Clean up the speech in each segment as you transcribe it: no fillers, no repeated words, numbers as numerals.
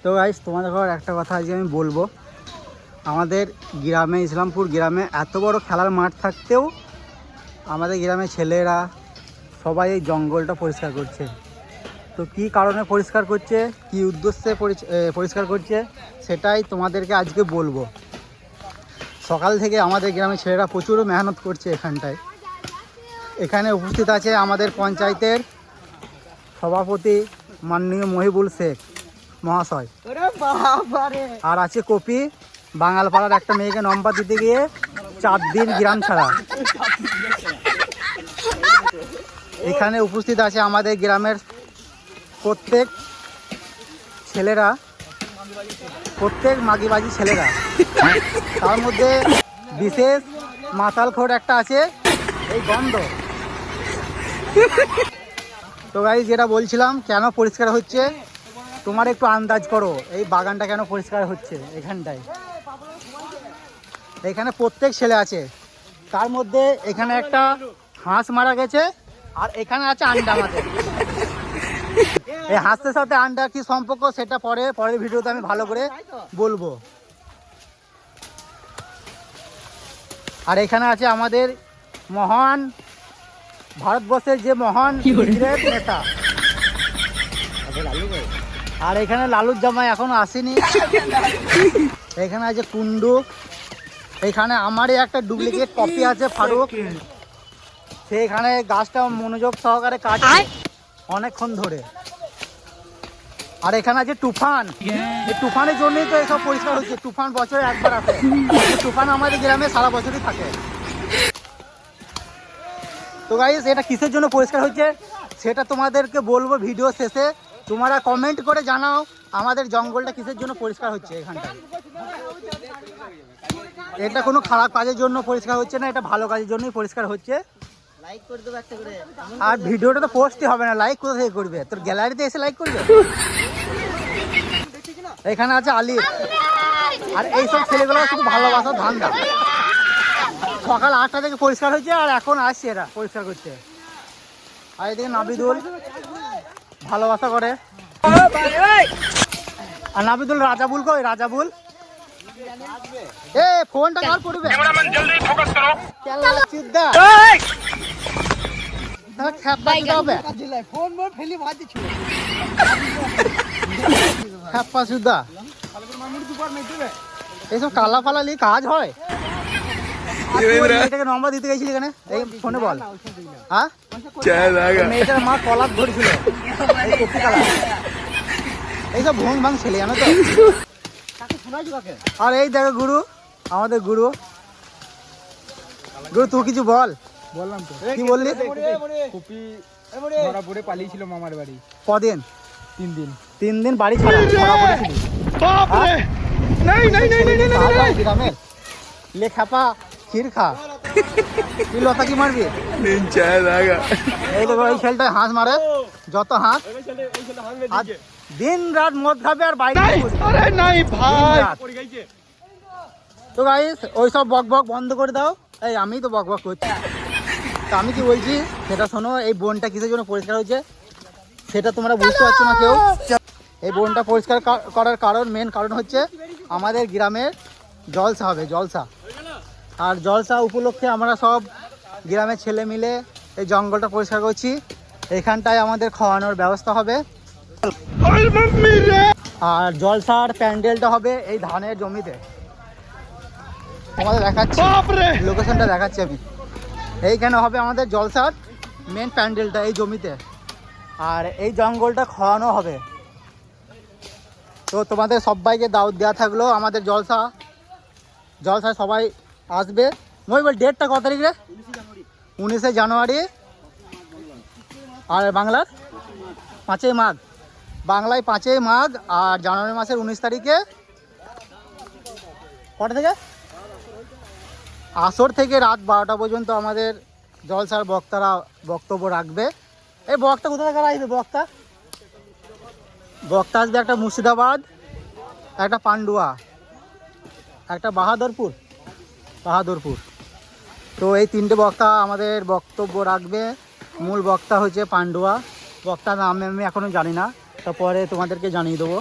তো গাইস তোমাদের ঘর একটা কথা আজকে আমি বলবো, আমাদের গ্রামে ইসলামপুর গ্রামে এত বড় খেলার মাঠ থাকতেও আমাদের গ্রামের ছেলেরা সবাই এই জঙ্গলটা পরিষ্কার করছে। তো কী কারণে পরিষ্কার করছে, কী উদ্দেশ্যে পরিষ্কার করছে সেটাই তোমাদেরকে আজকে বলবো। সকাল থেকে আমাদের গ্রামের ছেলেরা প্রচুর মেহনত করছে এখানটায়। এখানে উপস্থিত আছে আমাদের পঞ্চায়েতের সভাপতি মাননীয় মহিবুল শেখ মহাশয়, আর আছে কপি বাঙালপাড়ার একটা মেয়েকে নম্বর দিতে গিয়ে 4 দিন গ্রাম ছাড়া। এখানে উপস্থিত আছে আমাদের গ্রামের প্রত্যেক ছেলেরা, প্রত্যেক মাগিবাজি ছেলেরা। তার মধ্যে বিশেষ মাতালখোর একটা আছে এই গন্ধ। তো গাইস যেটা বলছিলাম, কেন পরিষ্কার হচ্ছে তোমার একটু আন্দাজ করো, এই বাগানটা কেন পরিষ্কার হচ্ছে। এখানটায় এখানে প্রত্যেক ছেলে আছে, তার মধ্যে এখানে একটা হাঁস মারা গেছে, আর এখানে আছে আন্ডা আমাদের। এই হাঁসের সাথে আন্ডার কি সম্পর্ক সেটা পরের ভিডিওতে আমি ভালো করে বলবো। আর এখানে আছে আমাদের মহান ভারতবর্ষের যে মহান নেতা, আর এখানে লালুর জামাই এখনো আসেনি। এখানে আছে কুন্ডু, এখানে আমারই একটা ডুপ্লিকেট কপি আছে ফারুক, সেইখানে গাছটা মনোযোগ সহকারে কাটে অনেকক্ষণ ধরে। আর এখানে আছে তুফান, এই তুফানের জন্যই তো এসব পরিষ্কার হচ্ছে। তুফান বছরে একবার আসে, তুফান আমাদের গ্রামে সারা বছরই থাকে। তো গাইস এটা কিসের জন্য পরিষ্কার হচ্ছে সেটা তোমাদেরকে বলবো ভিডিও শেষে। তোমরা কমেন্ট করে জানাও আমাদের জঙ্গলটা কিসের জন্য পরিষ্কার হচ্ছে। এখানটা এটা কোনো খারাপ কাজের জন্য পরিষ্কার হচ্ছে না, এটা ভালো কাজের জন্যই পরিষ্কার হচ্ছে। লাইক করে দেবো একটা করে। আর ভিডিওটা তো পোস্টই হবে না, লাইক কোথা থেকে করবে? তোর গ্যালারিতে এসে লাইক করবে। এখানে আছে আলিফ, আর এইসব ছেলেগুলো শুধু ভালোবাসার ধান্দা। সকাল 8টা থেকে পরিষ্কার হয়েছে, আর এখন আসছে এরা পরিষ্কার করতে। আর এদিকে নাবিদুল ভালোবাসা করে। আর নাবিদুল রাজাবুল কই? রাজাবুল এ ফোনটা কার করবে? এইসব কালা ফালা নিয়ে কাজ হয়। মেয়েটাকে নম্বর দিতে গেছিলি কেন? এই ফোনে বল। হ্যাঁ মেয়েটার মা কলার ধরেছিল, এই কপি কালার। এইসব ভং ভাং ছেলে জানো তো। আর এই দেখো গুরু, আমাদের গুরু। গুরু তুই কিছু বল। বললাম তো, কি বললি? কপি ধরা পড়ে পালিয়েছিল মামার বাড়ি। কদিন? 3 দিন। 3 দিন বাড়ি ছাড়া ধরা পড়েছিলি? গ্রামের লেখাপা ক্ষীর খা, তুই লতা কি মারবি? এই দেখো এই ছেলেটায় হাঁস মারে, যত হাঁস দিন রাত মদ খাবে আর বাইরে। তো গাইস ওইসব বক বক বন্ধ করে দাও। এই আমি তো বক বক করছি, তা আমি কি বলছি সেটা শোনো। এই বনটা কিসের জন্য পরিষ্কার হয়েছে সেটা তোমরা বুঝতে পারছো না কেউ। এই বনটা পরিষ্কার করার কারণ, মেন কারণ হচ্ছে আমাদের গ্রামের জলসা হবে, জলসা। আর জলসা উপলক্ষে আমরা সব গ্রামের ছেলে মিলে এই জঙ্গলটা পরিষ্কার করছি। এখানটায় আমাদের খাওয়ানোর ব্যবস্থা হবে, আর জলসার প্যান্ডেলটা হবে এই ধানের জমিতে। তোমাদের দেখাচ্ছি, লোকেশনটা দেখাচ্ছি আমি। এইখানে হবে আমাদের জলসার মেন প্যান্ডেলটা এই জমিতে, আর এই জঙ্গলটা খাওয়ানো হবে। তো তোমাদের সবাইকে দাওয়াত দেওয়া থাকলো আমাদের জলসায় সবাই আসবে। মই বল ডেটটা কত তারিখ রে? 19শে জানুয়ারি। আর বাংলার 5ই মাঘ। বাংলায় 5ই মাঘ, আর জানুয়ারি মাসের 19 তারিখে কটা থেকে? আসর থেকে রাত 12টা পর্যন্ত আমাদের জলসার বক্তারা বক্তব্য রাখবে। এই বক্তা কোথা থেকে আসবে? বক্তা আসবে একটা মুর্শিদাবাদ, একটা পান্ডুয়া, একটা বাহাদুরপুর। তো এই 3টে বক্তা আমাদের বক্তব্য রাখবে। মূল বক্তা হচ্ছে পান্ডুয়া, বক্তার নাম আমি এখনও জানি না, তারপরে তোমাদেরকে জানিয়ে দেবো।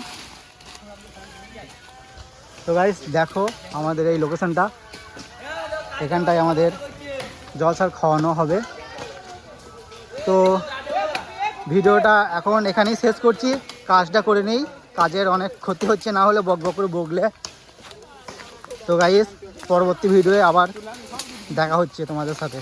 তো গাইস দেখো আমাদের এই লোকেশনটা, এখানটায় আমাদের জলসার খাওয়ানো হবে। তো ভিডিওটা এখন এখানেই শেষ করছি, কাজটা করে নেই, কাজের অনেক ক্ষতি হচ্ছে না হলে বক বক করে বকলে। তো গাইস পরবর্তী ভিডিওয়ে আবার দেখা হচ্ছে তোমাদের সাথে।